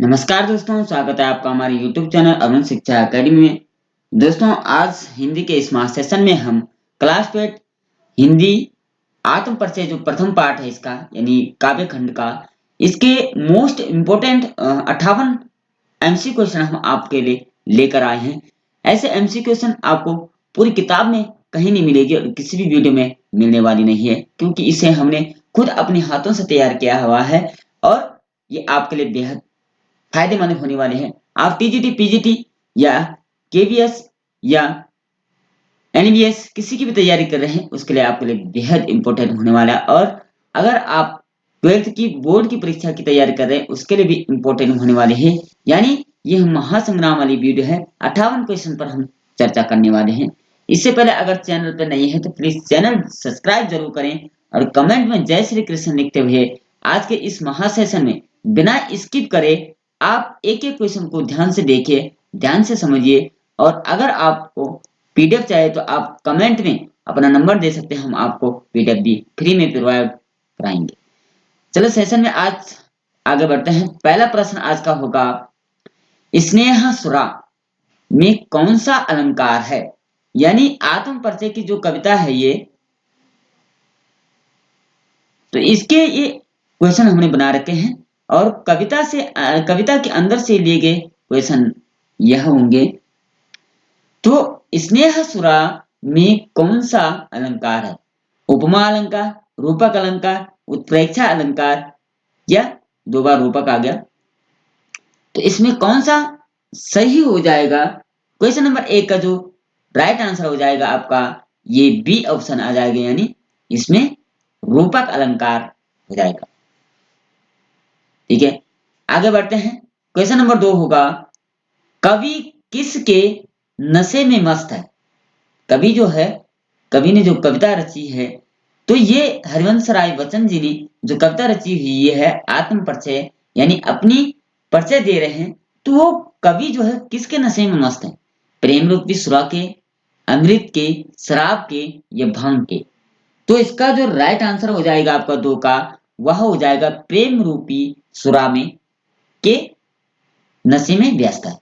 नमस्कार दोस्तों, स्वागत है आपका हमारे YouTube चैनल अरुण शिक्षा अकेडमी में। दोस्तों, आज हिंदी के इस महासेशन में हम क्लास 12 हिंदी आत्म परिचय जो प्रथम पार्ट है इसका यानी काव्य खंड का, इसके मोस्ट इम्पोर्टेंट 58 एमसी क्वेश्चन हम आपके लिए लेकर आए हैं। ऐसे एमसी क्वेश्चन आपको पूरी किताब में कहीं नहीं मिलेगी और किसी भी वीडियो में मिलने वाली नहीं है, क्योंकि इसे हमने खुद अपने हाथों से तैयार किया हुआ है और ये आपके लिए बेहद फायदेमंद होने वाले हैं। आप टीजीटी, पीजीटी या केवीएस या एनवीएस किसी की भी तैयारी कर रहे हैं, उसके लिए आपके लिए बेहद इंपॉर्टेंट होने वाला है। और अगर आप 12th की बोर्ड की परीक्षा की तैयारी कर रहे हैं, उसके लिए भी इंपॉर्टेंट होने वाले हैं। यानी ये महासंग्राम वाली वीडियो है। 58 क्वेश्चन पर हम चर्चा करने वाले हैं। इससे पहले अगर चैनल पर नहीं है तो प्लीज चैनल सब्सक्राइब जरूर करें और कमेंट में जय श्री कृष्ण लिखते हुए आज के इस महासेशन में बिना स्किप करे आप एक एक क्वेश्चन को ध्यान से देखिए, ध्यान से समझिए। और अगर आपको पीडीएफ चाहिए तो आप कमेंट में अपना नंबर दे सकते हैं, हम आपको पीडीएफ भी फ्री में प्रोवाइड कराएंगे। चलो सेशन में आज आगे बढ़ते हैं। पहला प्रश्न आज का होगा, स्नेह सुरा में कौन सा अलंकार है? यानी आत्म परिचय की जो कविता है ये, तो इसके ये क्वेश्चन हमने बना रखे हैं और कविता के अंदर से लिए गए क्वेश्चन यह होंगे। तो स्नेह सुरा में कौन सा अलंकार है? उपमा अलंकार, रूपक अलंकार, उत्प्रेक्षा अलंकार या दो बार रूपक आ गया, तो इसमें कौन सा सही हो जाएगा? क्वेश्चन नंबर 1 का जो राइट आंसर हो जाएगा आपका ये बी ऑप्शन आ जाएगा, यानी इसमें रूपक अलंकार हो जाएगा। ठीक है, आगे बढ़ते हैं। क्वेश्चन नंबर 2 होगा, कवि किसके नशे में मस्त है? कवि जो है, कवि ने जो कविता रची है, तो ये हरिवंश राय बच्चन जी ने जो कविता रची हुई है आत्म परिचय, यानी अपनी परिचय दे रहे हैं, तो वो कवि जो है किसके नशे में मस्त है? प्रेम रूपी सुरा के, अमृत के, शराब के या भांग के? तो इसका जो राइट आंसर हो जाएगा आपका 2 का, वह हो जाएगा प्रेम रूपी सुरा में के नशे में व्यस्त है।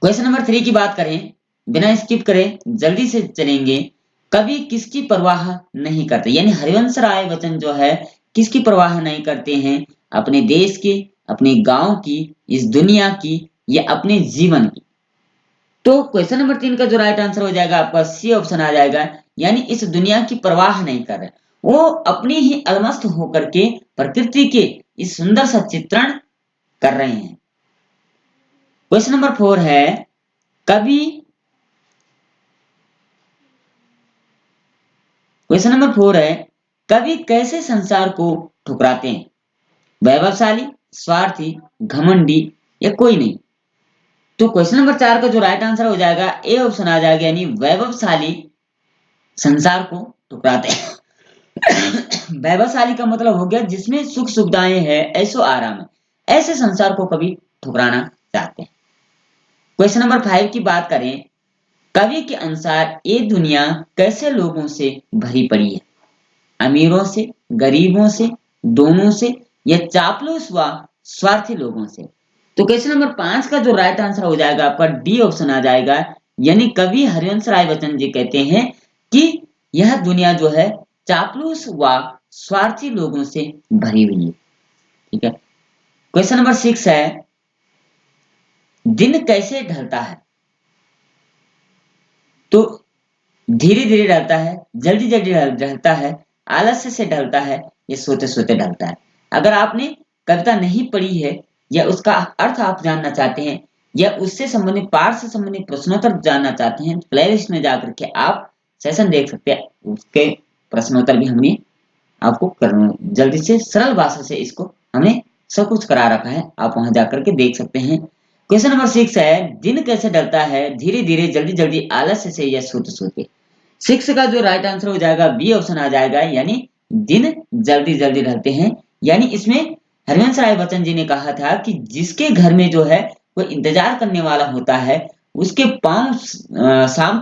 क्वेश्चन नंबर 3 की बात करें, बिना स्किप करें जल्दी से चलेंगे। कवि किसकी परवाह नहीं करते? यानी हरिवंश राय बच्चन जो है किसकी परवाह नहीं करते हैं? अपने देश की, अपने गांव की, इस दुनिया की या अपने जीवन की? तो क्वेश्चन नंबर 3 का जो राइट आंसर हो जाएगा आपका सी ऑप्शन आ जाएगा, यानी इस दुनिया की परवाह नहीं कर रहे, वो अपनी ही अलमस्त होकर के प्रकृति के इस सुंदर सा चित्रण कर रहे हैं। क्वेश्चन नंबर 4 है, कवि क्वेश्चन नंबर 4 है, कवि कैसे संसार को ठुकराते हैं? वैभवशाली, स्वार्थी, घमंडी या कोई नहीं? तो क्वेश्चन नंबर 4 का जो राइट आंसर हो जाएगा ए ऑप्शन आ जाएगा, यानी वैभवशाली संसार को ठुकराते हैं। वैभवशाली का मतलब हो गया जिसमें सुख सुविधाएं हैं, ऐशो आराम है, ऐसे संसार को कवि ठुकराना चाहते हैं। क्वेश्चन नंबर 5 की बात करें, कवि के अनुसार ये दुनिया कैसे लोगों से भरी पड़ी है? अमीरों से, गरीबों से, दोनों से या चापलूस व स्वार्थी लोगों से? तो क्वेश्चन नंबर 5 का जो राइट आंसर हो जाएगा आपका डी ऑप्शन आ जाएगा, यानी कवि हरिवंश राय बच्चन जी कहते हैं कि यह दुनिया जो है चापलूस व स्वार्थी लोगों से भरी हुई है। ठीक है, क्वेश्चन नंबर 6 है, दिन कैसे ढलता है? तो धीरे धीरे ढलता है, जल्दी जल्दी ढलता है, आलस्य से ढलता है या सोते सोते ढलता है? अगर आपने कविता नहीं पढ़ी है या उसका अर्थ आप जानना चाहते हैं या उससे संबंधित पाठ से संबंधित प्रश्नोत्तर जानना चाहते हैं, प्ले लिस्ट में जाकर के आप सेशन देख सकते हैं। उसके प्रश्नोत्तर भी हमने आपको जल्दी से सरल भाषा से इसको हमने सब कुछ करा रखा है, आप वहां जाकर के देख सकते हैं। क्वेश्चन नंबर 6 है, दिन कैसे ढलता है? धीरे धीरे, जल्दी जल्दी, आलस्य से या सोते सोते? 6 का जो राइट आंसर हो जाएगा बी ऑप्शन आ जाएगा, यानी दिन जल्दी जल्दी ढलते हैं। यानी इसमें हरिवंश राय बच्चन जी ने कहा था कि जिसके घर में जो है वो इंतजार करने वाला होता है, उसके पांव शाम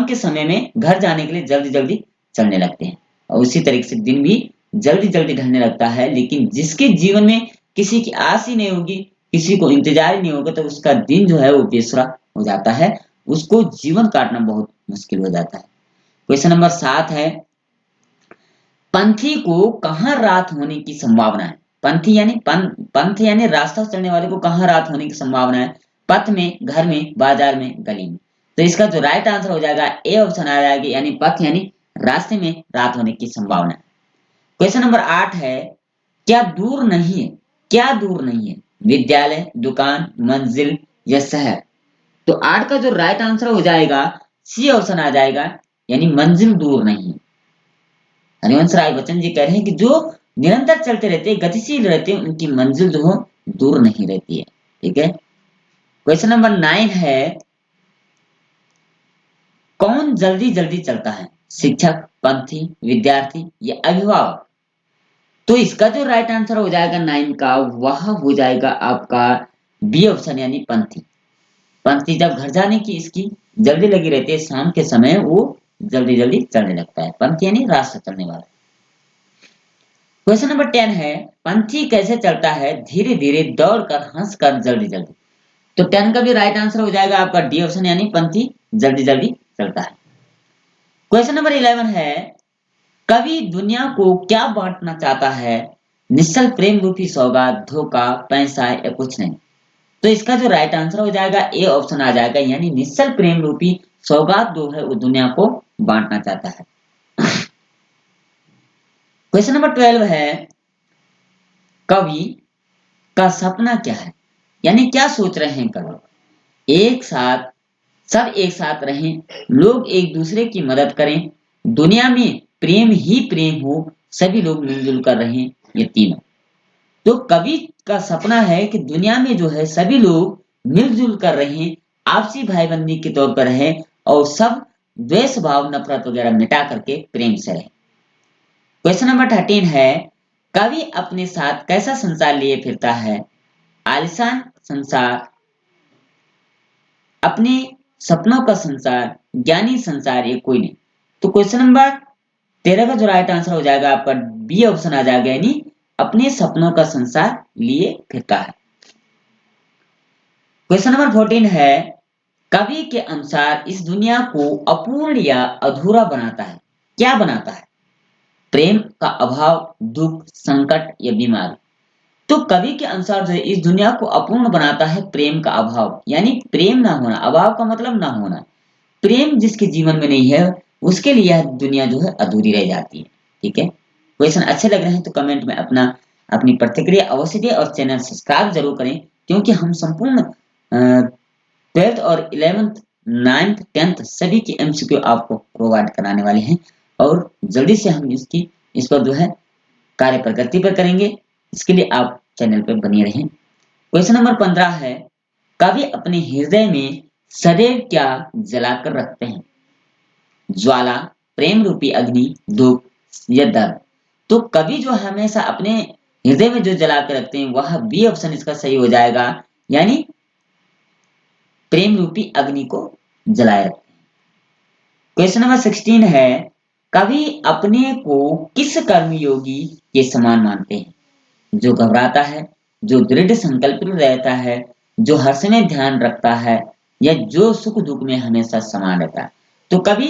के समय में घर जाने के लिए जल्दी जल्दी चलने लगते हैं, और उसी तरीके से दिन भी जल्दी जल्दी ढलने लगता है, लेकिन जिसके जीवन में किसी की आस ही नहीं होगी, किसी को इंतजार ही नहीं होगा, तो उसका दिन जो है वो बेसुरा हो जाता है, उसको जीवन काटना बहुत मुश्किल हो जाता है। क्वेश्चन नंबर 7 है, पंथी को कहाँ रात होने की संभावना है? पंथी यानी पंथ यानी रास्ता चलने वाले को कहाँ रात होने की संभावना है? पथ में, घर में, बाजार में, गली में। तो इसका जो राइट आंसर हो जाएगा ए ऑप्शन आ जाएगी, यानी पथ यानी रास्ते में रात होने की संभावना है। क्वेश्चन नंबर 8 है, क्या दूर नहीं है? क्या दूर नहीं है? विद्यालय, दुकान, मंजिल या शहर? तो 8 का जो राइट आंसर हो जाएगा सी ऑप्शन आ जाएगा, यानी मंजिल दूर नहीं है। हरिवंश राय बच्चन जी कह रहे हैं कि जो निरंतर चलते रहते हैं, गतिशील रहते हैं, उनकी मंजिल जो हो दूर नहीं रहती है। ठीक है। क्वेश्चन नंबर 9 है, कौन जल्दी जल्दी चलता है? शिक्षक, पंथी, विद्यार्थी या अभिभावक? तो इसका जो राइट आंसर हो जाएगा 9 का, वह हो जाएगा आपका बी ऑप्शन, यानी पंथी। पंथी जब घर जाने की इसकी जल्दी लगी रहती है, शाम के समय वो जल्दी जल्दी चलने लगता है। पंथी यानी रास्ता चलने वाला। क्वेश्चन नंबर 10 है, पंथी कैसे चलता है? धीरे धीरे, दौड़कर, हंसकर, जल्दी जल्दी। तो 10 का भी राइट आंसर हो जाएगा आपका डी ऑप्शन, यानी पंथी जल्दी जल्दी चलता है। क्वेश्चन नंबर 11 है, कवि दुनिया को क्या बांटना चाहता है? निश्चल प्रेम रूपी सौगात, धोखा, पैसा या कुछ नहीं? तो इसका जो राइट आंसर हो जाएगा ए ऑप्शन आ जाएगा, यानी निश्चल प्रेम रूपी सौगात जो है वो दुनिया को बांटना चाहता है। क्वेश्चन नंबर 12 है, कवि का सपना क्या है? यानी क्या सोच रहे हैं कवि? एक साथ, सब एक साथ रहें, लोग एक दूसरे की मदद करें, दुनिया में प्रेम ही प्रेम हो, सभी लोग मिलजुल कर रहें, ये तीनों। तो कवि का सपना है कि दुनिया में जो है सभी लोग मिलजुल कर रहें, आपसी भाई बंदी के तौर पर रहें, और सब द्वेष भाव, नफरत वगैरह मिटा करके प्रेम से रहें। क्वेश्चन नंबर 13 है, कवि अपने साथ कैसा संसार लिए फिरता है? आलिशान संसार, अपने सपनों का संसार, ज्ञानी संसार, ये कोई नहीं? तो क्वेश्चन नंबर 13 का जो राइट आंसर हो जाएगा आपका बी ऑप्शन आ जाएगा, यानी अपने सपनों का संसार लिए फिरता है। क्वेश्चन नंबर 14 है, कवि के अनुसार इस दुनिया को अपूर्ण या अधूरा बनाता है? क्या बनाता है? प्रेम का अभाव, दुख, संकट या बीमारी? तो कवि के अनुसार जो है इस दुनिया को अपूर्ण बनाता है प्रेम का अभाव, यानी प्रेम ना होना, अभाव का मतलब ना होना। प्रेम जिसके जीवन में नहीं है, उसके लिए यह दुनिया जो है अधूरी रह जाती है। ठीक है। क्वेश्चन अच्छे लग रहे हैं तो कमेंट में अपनी प्रतिक्रिया अवश्य दें, और चैनल सब्सक्राइब जरूर करें, क्योंकि हम संपूर्ण 12th और 11th, 9th, 10th सभी की एमसीक्यू आपको प्रोवाइड कराने वाले हैं, और जल्दी से हम इस पर जो है कार्य प्रगति पर करेंगे। इसके लिए आप चैनल पर बने रहें। क्वेश्चन नंबर 15 है, कवि अपने हृदय में सदैव क्या जलाकर रखते हैं? ज्वाला, प्रेम रूपी अग्नि, दुख या दर्द? तो कवि जो हमेशा अपने हृदय में जो जला कर रखते हैं, वह बी ऑप्शन इसका सही हो जाएगा, यानी प्रेम रूपी अग्नि को जलाए रखते हैं। क्वेश्चन नंबर 16 है, कवि अपने को किस कर्मयोगी के समान मानते हैं? जो घबराता है, जो दृढ़ संकल्पित रहता है, जो हर समय ध्यान रखता है, या जो सुख दुख में हमेशा समान रहता है? तो कवि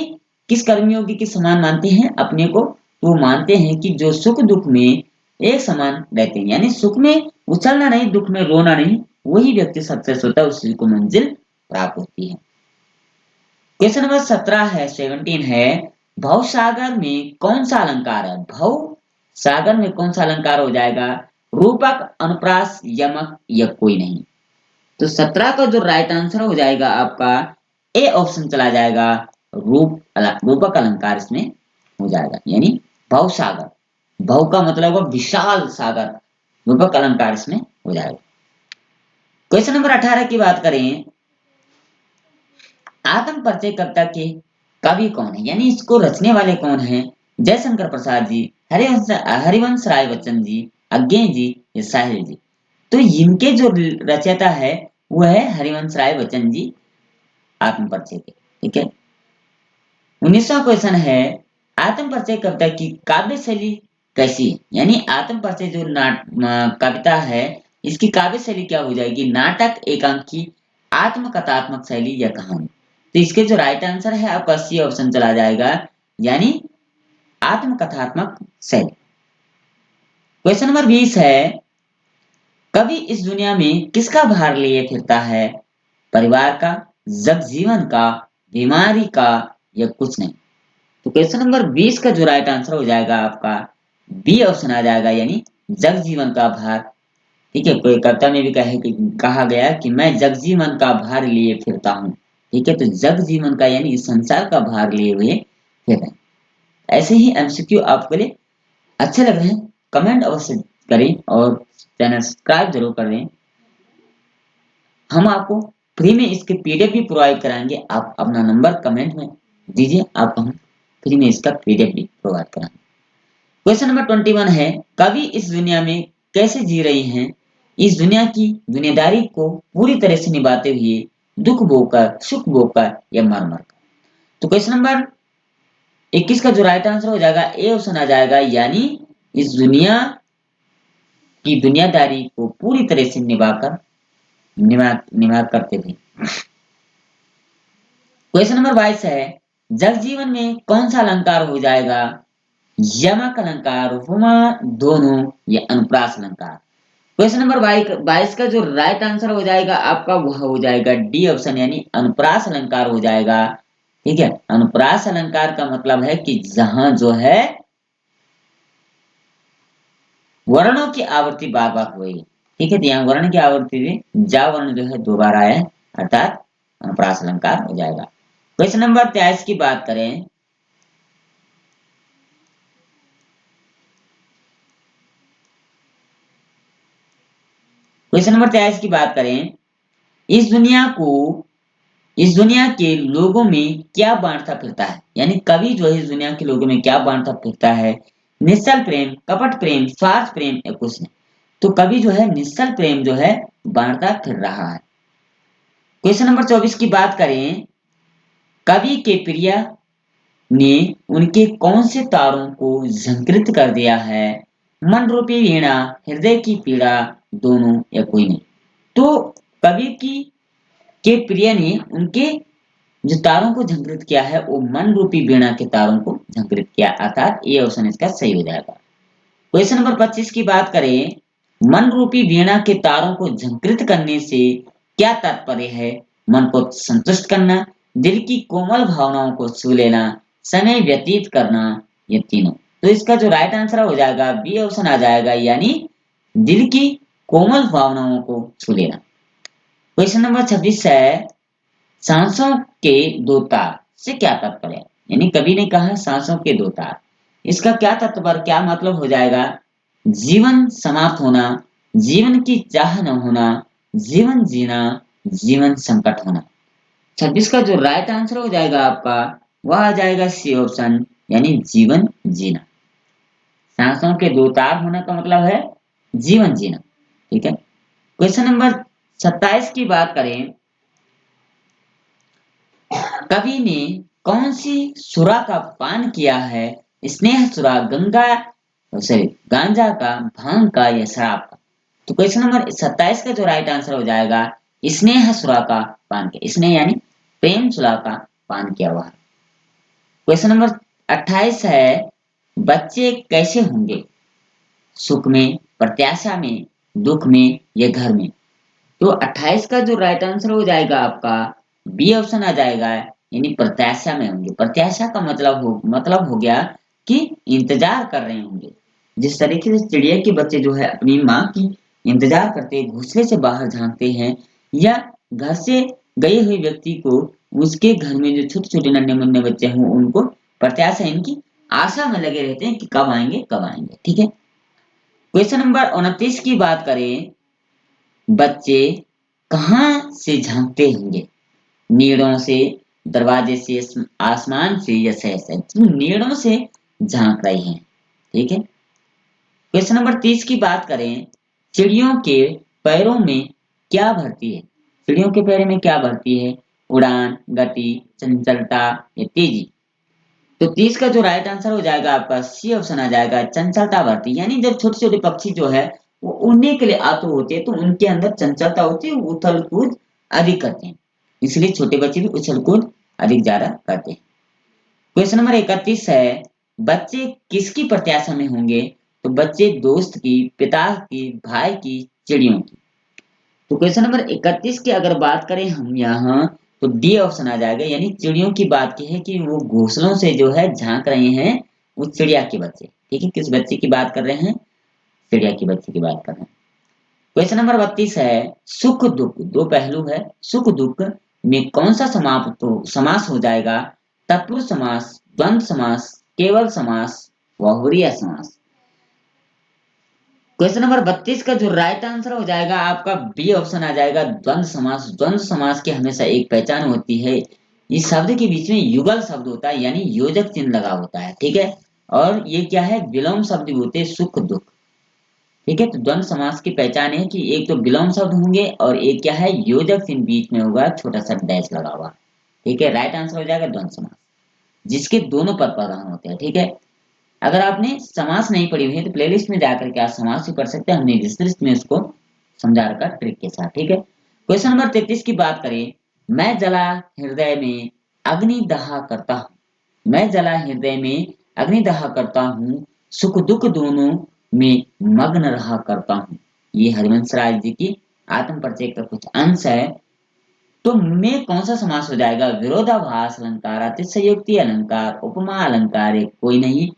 किस कर्मयोगी के समान मानते हैं अपने को? तो वो मानते हैं कि जो सुख दुख में एक समान रहते हैं, यानी सुख में उछलना नहीं, दुख में रोना नहीं, वही व्यक्ति सक्सेस होता है, उसी को मंजिल प्राप्त होती है। क्वेश्चन नंबर 17 है, 17 है, भव सागर में कौन सा अलंकार है? भव सागर में कौन सा अलंकार हो जाएगा? रूपक, अनुप्रास, यमक या कोई नहीं? तो 17 का जो राइट आंसर हो जाएगा आपका ए ऑप्शन चला जाएगा, रूपक अलंकार इसमें हो जाएगा, यानी भव सागर। भव का मतलब है विशाल सागर, रूपक अलंकार इसमें हो जाएगा। क्वेश्चन नंबर 18 की बात करें, आत्म परिचय कविता के कवि कौन है? यानी इसको रचने वाले कौन हैं? जयशंकर प्रसाद जी, हरिवंश राय बच्चन जी, अज्ञे जी या साहिल जी? तो इनके जो रचयिता है वो है हरिवंश राय बच्चन जी, आत्म परिचय के। ठीक है। 19वां क्वेश्चन है, आत्म परिचय कविता की काव्य शैली कैसी है, यानी आत्म परिचय जो कविता है, इसकी काव्य शैली क्या हो जाएगी, नाटक, एकांकी, आत्मकथात्मक शैली या कहानी। तो इसके जो राइट आंसर है आपका सी ऑप्शन चला जाएगा, यानी आत्मकथात्मक शैली। क्वेश्चन नंबर 20 है, कवि इस दुनिया में किसका भार लिए फिरता है, परिवार का, जगजीवन का, बीमारी का, या कुछ नहीं। तो क्वेश्चन नंबर 20 का जो राइट आंसर हो जाएगा आपका बी ऑप्शन आ जाएगा, यानी जगजीवन का भार। ठीक है, कोई कविता में भी कहा गया कि मैं जगजीवन का भार लिए फिरता हूँ। ठीक है, तो जगजीवन का यानी इस संसार का भार लिए हुए फिर रहे हैं। ऐसे ही एमसीक्यू आपके लिए अच्छे लग रहे हैं, कमेंट अवश्य करें और चैनल सब्सक्राइब जरूर कर दें। हम आपको फ्री में इसके पीडीएफ भी प्रोवाइड कराएंगे, आप अपना नंबर कमेंट में दीजिए, आपको हम फ्री में इसका पीडीएफ भी प्रोवाइड कराएंगे। क्वेश्चन नंबर 21 है, कवि इस दुनिया में कैसे जी रही हैं, इस दुनिया की दुनियादारी को पूरी तरह से निभाते हुए, दुख बोकर, सुख बोकर या मर मर कर। तो क्वेश्चन नंबर 21 का जो राइट आंसर हो जाएगा ए ऑप्शन आ जाएगा, यानी इस दुनिया की दुनियादारी को पूरी तरह से निभा करते थे। क्वेश्चन नंबर 22 है, जगजीवन में कौन सा अलंकार हो जाएगा, यमक अलंकार, उपमा, दोनों या अनुप्रास अलंकार। क्वेश्चन नंबर 22 का जो राइट आंसर हो जाएगा आपका वह हो जाएगा डी ऑप्शन, यानी अनुप्रास अलंकार हो जाएगा। ठीक है, अनुप्रास अलंकार का मतलब है कि जहां जो है वर्णों की आवृत्ति बार बार हुई। ठीक है, तो यहाँ वर्ण की आवृत्ति में जा वर्ण जो है 2 बार आया है, अर्थात अनुप्रास अलंकार हो जाएगा। क्वेश्चन नंबर 23 की बात करें, क्वेश्चन नंबर 23 की बात करें, इस दुनिया के लोगों में क्या बांटता फिरता है, यानी कवि जो है इस दुनिया के लोगों में क्या बांटता फिरता है, निश्चल प्रेम, कपट प्रेम, स्वार्थ प्रेम या कुछ नहीं। तो कवि जो है निश्चल प्रेम जो है बांटता फिर रहा है। क्वेश्चन नंबर 24 की बात करें, कवि के प्रिय ने उनके कौन से तारों को झंकृत कर दिया है, मन रूपी वीणा, हृदय की पीड़ा, दोनों या कोई नहीं। तो कवि की के प्रिय ने उनके जो तारों को झंकृत किया है वो मन रूपी वीणा के तारों को झंकृत किया, अर्थात ये ऑप्शन इसका सही हो जाएगा। क्वेश्चन नंबर 25 की बात करें, मन रूपी वीणा के तारों को झंकृत करने से क्या तात्पर्य है, मन को संतुष्ट करना, दिल की कोमल भावनाओं को छू लेना, समय व्यतीत करना, ये तीनों। तो इसका जो राइट आंसर हो जाएगा बी ऑप्शन आ जाएगा, यानी दिल की कोमल भावनाओं को छू लेना। क्वेश्चन नंबर 26 है, सांसों के दो तार से क्या तात्पर्य है, यानी कवि ने कहा सांसों के दो तार, इसका क्या तात्पर्य, क्या मतलब हो जाएगा, जीवन समाप्त होना, जीवन की चाह न होना, जीवन जीना, जीवन संकट होना। 26 का जो राइट आंसर हो जाएगा आपका वह आ जाएगा सी ऑप्शन, यानी जीवन जीना। सांसों के दो तार होने का मतलब है जीवन जीना। ठीक है, क्वेश्चन नंबर 27 की बात करें, कवि ने कौन सी सुरा का पान किया है, स्नेह सुरा, गांजा का, भांग का या शराब का। तो क्वेश्चन नंबर 27 का जो राइट आंसर हो जाएगा स्नेह सुरा का पान किया, स्नेह यानी प्रेम सुरा का पान किया हुआ। क्वेश्चन नंबर 28 है, बच्चे कैसे होंगे, सुख में, प्रत्याशा में, दुख में या घर में। तो 28 का जो राइट आंसर हो जाएगा आपका बी ऑप्शन आ जाएगा, यानी प्रत्याशा में होंगे। प्रत्याशा का मतलब हो गया कि इंतजार कर रहे होंगे। जिस तरीके से चिड़िया के बच्चे जो है अपनी माँ की इंतजार करते हैं, घोंसले से बाहर झांकते हैं, या घर से गए हुए व्यक्ति को उसके घर में जो छोटे छोटे नन्हे मुन्ने बच्चे हों उनको प्रत्याशा, इनकी आशा में लगे रहते हैं कि कब आएंगे कब आएंगे। ठीक है, क्वेश्चन नंबर 29 की बात करें, बच्चे कहाँ से झांकते होंगे, नीड़ों से, दरवाजे से, आसमान से या शहर से। तो नीड़ों से झांक रही हैं। ठीक है, क्वेश्चन नंबर 30 की बात करें, चिड़ियों के पैरों में क्या भरती है, चिड़ियों के पैरों में क्या भरती है, उड़ान, गति, चंचलता या तेजी। तो 30 का जो राइट आंसर हो जाएगा आपका सी ऑप्शन आ जाएगा, चंचलता बढ़ती, यानी जब छोटे छोटे पक्षी जो है वो उड़ने के लिए आतुर होते हैं तो उनके अंदर चंचलता होती है, वो उछल कूद अधिक करते हैं, इसलिए छोटे बच्चे भी उछल कूद अधिक ज्यादा करते हैं। क्वेश्चन नंबर 31 है, बच्चे किसकी प्रत्याशा में होंगे? तो बच्चे दोस्त की, पिता की, भाई की, चिड़ियों की। तो क्वेश्चन नंबर 31 की अगर बात करें हम यहाँ, तो डी ऑप्शन आ जाएगा, यानी चिड़ियों की बात की है कि वो घोंसलों से जो है झांक रहे हैं, वो चिड़िया के बच्चे। ठीक है, किस बच्चे की बात कर रहे हैं? चिड़िया के बच्चे की बात कर रहे हैं। क्वेश्चन नंबर 32 है, सुख दुख दो पहलू है, सुख दुख में कौन सा समास हो जाएगा? तत्पुरुष समास, द्वंद्व समास, केवल समास, बहुवचनीय समास। क्वेश्चन नंबर 32 का जो राइट आंसर हो जाएगा आपका बी ऑप्शन आ जाएगा, द्वंद्व समास। द्वंद्व समास की हमेशा एक पहचान होती है, इस शब्द के बीच में युगल शब्द होता है, यानी योजक चिन्ह लगा होता है। ठीक है, और ये क्या है, विलोम शब्द होते हैं, सुख दुख। ठीक है, तो द्वंद्व समास की पहचान है कि एक तो विलोम शब्द होंगे और एक क्या है, योजक चिन्ह बीच में होगा, छोटा सा डैश लगा हुआ। ठीक है, राइट आंसर हो जाएगा द्वंद्व समास, जिसके दोनों पद प्रधान होते हैं। ठीक है, अगर आपने समास नहीं पढ़ी हुई है तो प्लेलिस्ट में जाकर के आप समास भी पढ़ सकते हैं, हमने विस्तृत में उसको समझा रखा ट्रिक के साथ। ठीक है, क्वेश्चन नंबर 33 की बात करें, मैं जला हृदय में अग्नि दहा करता हूं, मैं जला हृदय में अग्नि दहा करता हूं, सुख दुख दोनों में मग्न रहा करता हूं। ये हरिवंश राय जी की आत्म परिचय का कुछ अंश है। तो में कौन सा समास हो जाएगा? विरोधाभास अलंकार, अतिशयोक्ति अलंकार, उपमा अलंकार, एक कोई नहीं।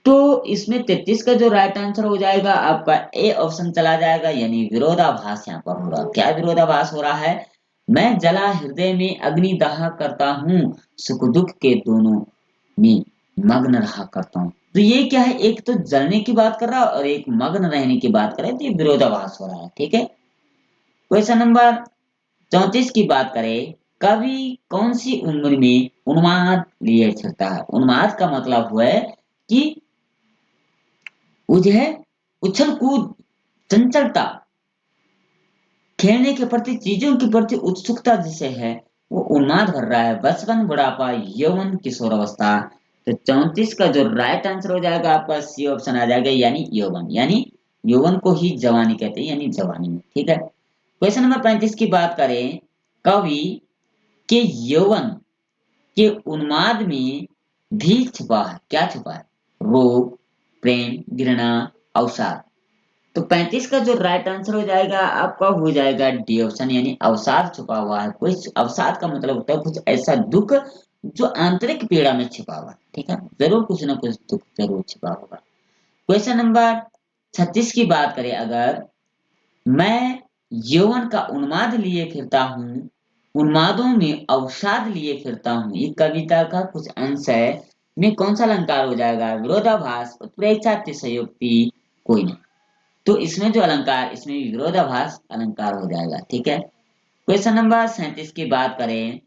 तो इसमें 33 का जो राइट आंसर हो जाएगा आपका ए ऑप्शन चला जाएगा, यानी विरोधाभास यहाँ पर होगा। क्या विरोधाभास हो रहा है? मैं जला हृदय में अग्नि दाह करता हूँ, सुख दुख के दोनों में मग्न रहा करता हूँ। तो ये क्या है, एक तो जलने की बात कर रहा है और एक मग्न रहने की बात कर रहा है, तो ये विरोधाभास हो रहा है। ठीक है, क्वेश्चन नंबर 34 की बात करें, कवि कौन सी उम्र में उन्माद लिए फिरता है? उन्माद का मतलब हुआ है कि वो जो है उछल कूद, चंचलता, खेलने के प्रति, चीजों के प्रति उत्सुकता जिसे है, वो उन्माद भर रहा है। बचपन, बुढ़ापा, यौवन, किशोरावस्था। तो 34 का जो राइट आंसर हो जाएगा आपका सी ऑप्शन आ जाएगा, यानी यौवन, यानी यौवन को ही जवानी कहते हैं, यानी जवानी में। ठीक है, क्वेश्चन नंबर 35 की बात करें, कवि के यौवन के उन्माद में भी छुपा है, क्या छुपा है? रोग, प्रेम, घृणा, अवसाद। तो 35 का जो राइट आंसर हो जाएगा आपका हो जाएगा डी ऑप्शन, यानी अवसाद छुपा हुआ है। कुछ अवसाद का मतलब होता है कुछ ऐसा दुख जो आंतरिक पीड़ा में छिपा हुआ है। ठीक है, जरूर कुछ ना कुछ दुख जरूर छिपा होगा। क्वेश्चन नंबर 36 की बात करें अगर, मैं यौवन का उन्माद लिए फिरता हूँ, उन्मादों में अवसाद लिए फिरता हूँ, ये कविता का कुछ अंश है। में कौन सा अलंकार हो जाएगा? विरोधाभास, उत्प्रेक्षा, अतिशयोक्ति, कोई नहीं। तो इसमें जो अलंकार, इसमें भी विरोधाभास अलंकार हो जाएगा। ठीक है, क्वेश्चन नंबर 37 की बात करें,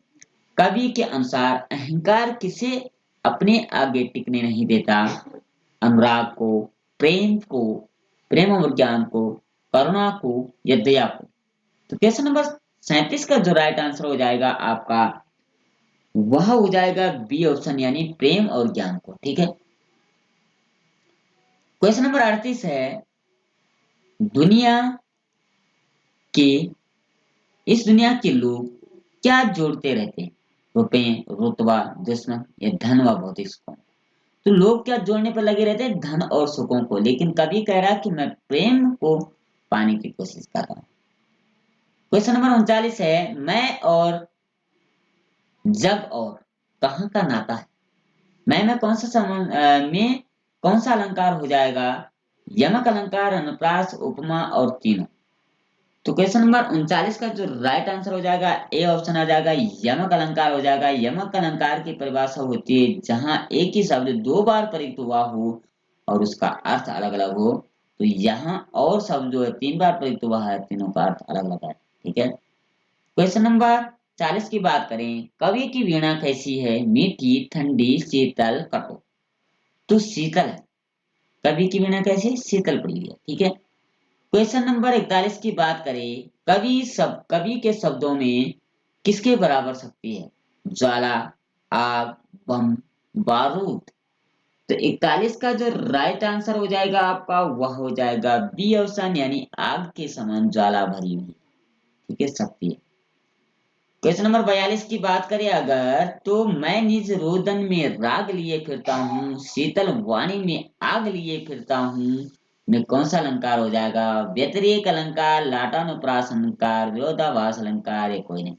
कवि के अनुसार अहंकार किसे अपने आगे टिकने नहीं देता? अनुराग को, प्रेम को, प्रेम और ज्ञान को, करुणा को, या दया को। तो क्वेश्चन नंबर 37 का जो राइट आंसर हो जाएगा आपका, वह हो जाएगा बी ऑप्शन, यानी प्रेम और ज्ञान को। ठीक है, क्वेश्चन नंबर 38 है, दुनिया के इस दुनिया के लोग क्या जोड़ते रहते हैं? रुपए, रुतबा, दुश्मन, या धन व भौतिक सुखों। तो लोग क्या जोड़ने पर लगे रहते हैं? धन और सुखों को। लेकिन कभी कह रहा है कि मैं प्रेम को पाने की कोशिश कर रहा हूं। क्वेश्चन नंबर 39 है, मैं और जब और कहाँ का नाता है? मैं में कौन सा में कौन सा अलंकार हो जाएगा? यमक अलंकार, अनुप्रास, उपमा, और तीनों। तो क्वेश्चन नंबर 39 का जो राइट आंसर हो जाएगा ए ऑप्शन आ जाएगा, यमक अलंकार हो जाएगा। यमक अलंकार की परिभाषा होती है जहां एक ही शब्द दो बार प्रयुक्त हुआ हो और उसका अर्थ अलग अलग हो। तो यहाँ और शब्द जो है 3 बार प्रयुक्त हुआ है, तीनों का अर्थ अलग अलग है। ठीक है, क्वेश्चन नंबर 40 की बात करें, कवि की वीणा कैसी है? मीठी, ठंडी, शीतल, कठोर। तो शीतल है, कवि की वीणा कैसी? शीतल पड़ी है। ठीक है, क्वेश्चन नंबर 41 की बात करें, कवि के शब्दों में किसके बराबर शक्ति है? ज्वाला, आग, बम, बारूद। तो 41 का जो राइट आंसर हो जाएगा आपका वह हो जाएगा बी ऑप्शन, यानी आग के समान ज्वाला भरी हुई। ठीक है, शक्ति। क्वेश्चन नंबर 42 की बात करें अगर, तो मैं निज रोदन में राग लिए फिरता हूँ, शीतल वाणी में आग लिए फिरता हूँ, में कौन सा अलंकार हो जाएगा? व्यतिरेक अलंकार, लाटानुप्रास अलंकार, विरोधाभास अलंकार, या कोई नहीं।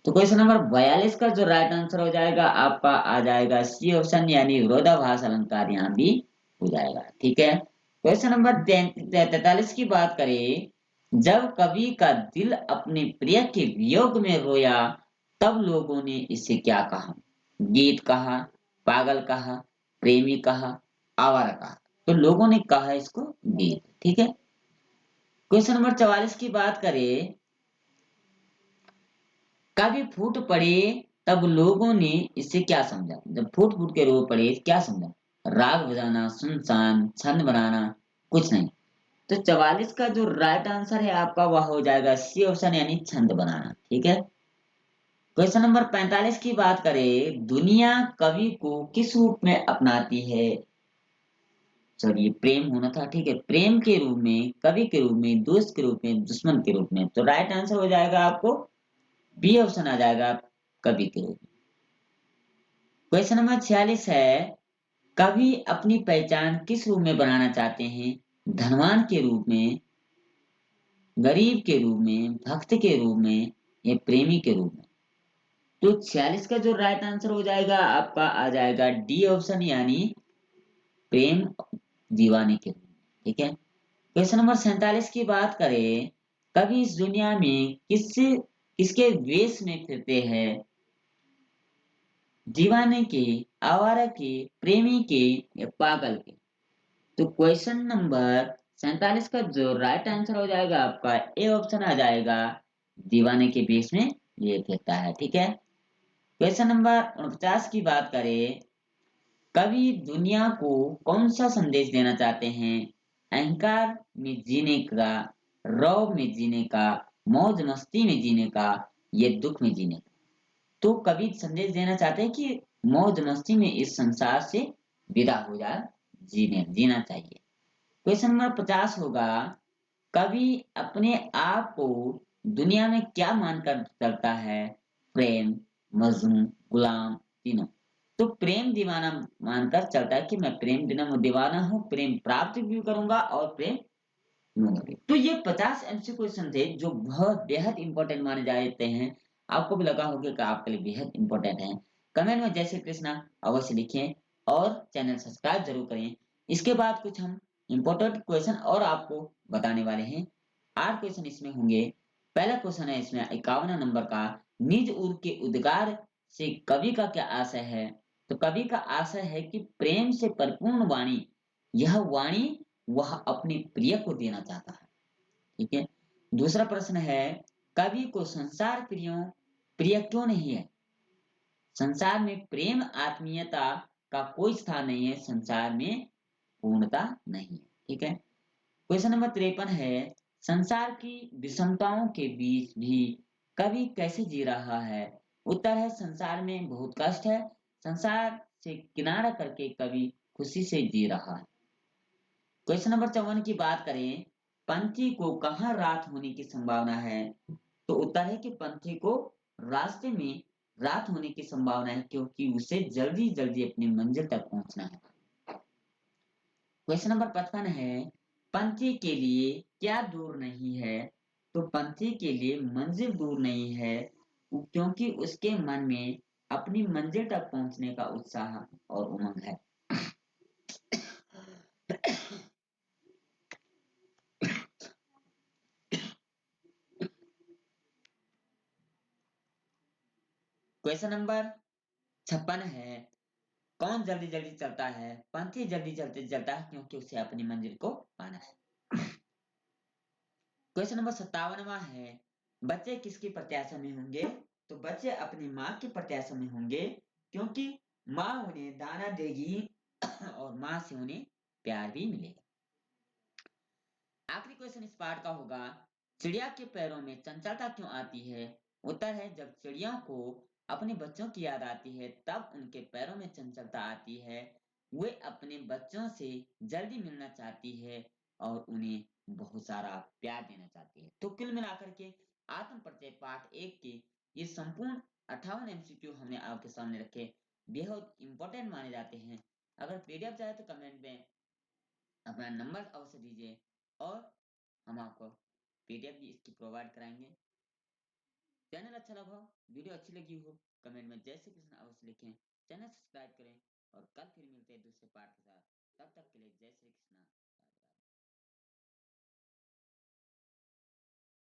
तो क्वेश्चन नंबर 42 का जो राइट आंसर हो जाएगा आपका आ जाएगा सी ऑप्शन, यानी विरोधाभास अलंकार यहाँ भी हो जाएगा। ठीक है। क्वेश्चन नंबर 43 की बात करें, जब कवि का दिल अपने प्रिय के वियोग में रोया, तब लोगों ने इसे क्या कहा? गीत कहा, पागल कहा, प्रेमी कहा, आवारा कहा। तो लोगों ने कहा इसको गीत। ठीक है। क्वेश्चन नंबर 44 की बात करें, कभी फूट पड़े तब लोगों ने इसे क्या समझा? जब फूट फूट के रो पड़े क्या समझा? राग बजाना, सुनसान, छंद बनाना, कुछ नहीं। तो 44 का जो राइट आंसर है आपका वह हो जाएगा सी ऑप्शन, यानी छंद बनाना। ठीक है। क्वेश्चन नंबर 45 की बात करें, दुनिया कवि को किस रूप में अपनाती है? सॉरी, प्रेम होना था। ठीक है, प्रेम के रूप में, कवि के रूप में, दोस्त के रूप में, दुश्मन के रूप में। तो राइट आंसर हो जाएगा आपको बी ऑप्शन आ जाएगा, कवि के रूप में। क्वेश्चन नंबर 46 है, कवि अपनी पहचान किस रूप में बनाना चाहते हैं? धनवान के रूप में, गरीब के रूप में, भक्त के रूप में, या प्रेमी के रूप में? तो 46 का जो राइट आंसर हो जाएगा आपका आ जाएगा डी ऑप्शन, यानी प्रेम दीवाने के रूप में। ठीक है। क्वेश्चन नंबर 47 की बात करें, कवि इस दुनिया में किसके वेश में फिरते हैं? दीवाने के, आवारा के, प्रेमी के, या पागल के? तो क्वेश्चन नंबर 47 का जो राइट आंसर हो जाएगा आपका ए ऑप्शन आ जाएगा, दीवाने के बेस में ये कहता है। ठीक है। क्वेश्चन नंबर 49 की बात करें, कवि दुनिया को कौन सा संदेश देना चाहते हैं? अहंकार में जीने का, रौब में जीने का, मौज मस्ती में जीने का, ये दुख में जीने का? तो कवि संदेश देना चाहते हैं कि मौज मस्ती में इस संसार से विदा हो जाए, जीना चाहिए। क्वेश्चन नंबर 50 होगा, कवि अपने आप को दुनिया में क्या मानकर चलता है? प्रेम, मजनू, गुलाम, तीनों? तो प्रेम दीवाना मानकर चलता है कि मैं प्रेम दीवाना हूँ, प्रेम प्राप्त भी करूंगा और प्रेम लूंगा भी। तो ये 50 एमसी क्वेश्चन थे जो बहुत बेहद इंपॉर्टेंट माने जाते हैं। आपको भी लगा होगा कि आपके लिए बेहद इंपॉर्टेंट है। कमेंट में जय श्री कृष्णा अवश्य लिखें और चैनल सब्सक्राइब जरूर करें। इसके बाद कुछ हम इंपॉर्टेंट क्वेश्चन और आपको बताने वाले हैं। 8 क्वेश्चन इसमें होंगे। पहला क्वेश्चन है इसमें 51 नंबर का, निज उर के उद्गार से कवि का क्या आशय है? तो कवि का आशय है कि प्रेम से परिपूर्ण वाणी, यह वाणी वह अपने प्रिय को देना चाहता है। ठीक है। दूसरा प्रश्न है, कवि को संसार प्रिय क्यों नहीं है? संसार में प्रेम आत्मीयता का कोई स्थान नहीं है, संसार में पूर्णता नहीं है। ठीक है। क्वेश्चन नंबर 53 है, संसार की विषमताओं के बीच भी कवि कैसे जी रहा है? उत्तर है, संसार में बहुत कष्ट है, संसार से किनारा करके कवि खुशी से जी रहा है। क्वेश्चन नंबर 54 की बात करें, पंथी को कहाँ रात होने की संभावना है? तो उत्तर है कि पंथी को रास्ते में रात होने की संभावना है, क्योंकि उसे जल्दी जल्दी अपनी मंजिल तक पहुंचना है। क्वेश्चन नंबर 55 है, पंथी के लिए क्या दूर नहीं है? तो पंथी के लिए मंजिल दूर नहीं है, क्योंकि उसके मन में अपनी मंजिल तक पहुंचने का उत्साह और उमंग है। क्वेश्चन नंबर 56 है, कौन जल्दी जल्दी चलता है? पंथी जल्दी जल्दी चलता है क्योंकि उसे अपनी मंजिल को पाना है। क्वेश्चन नंबर 57वां है, बच्चे किसकी प्रत्याशा में होंगे? तो बच्चे अपनी माँ की प्रत्याशा में होंगे, क्योंकि माँ उन्हें दाना देगी और माँ से उन्हें प्यार भी मिलेगा। आखिरी क्वेश्चन इस पार्ट का होगा, चिड़िया के पैरों में चंचलता क्यों आती है? उत्तर है, जब चिड़िया को अपने बच्चों की याद आती है, तब उनके पैरों में चंचलता आती है। वे अपने बच्चों से जल्दी मिलना चाहती है और उन्हें बहुत सारा प्यार देना चाहती है। तो कुल मिलाकर के आत्म परिचय पाठ 1 के ये संपूर्ण 58 एमसीक्यू हमने आपके सामने रखे, बेहद इंपॉर्टेंट माने जाते हैं। अगर पीडीएफ चाहे तो कमेंट में अपना नंबर अवश्य दीजिए और हम आपको पीडीएफ भी इसकी प्रोवाइड कराएंगे। चैनल अच्छा लगा हो, वीडियो अच्छी लगी हो, कमेंट में जय श्री कृष्ण अवश्य लिखें। Channel subscribe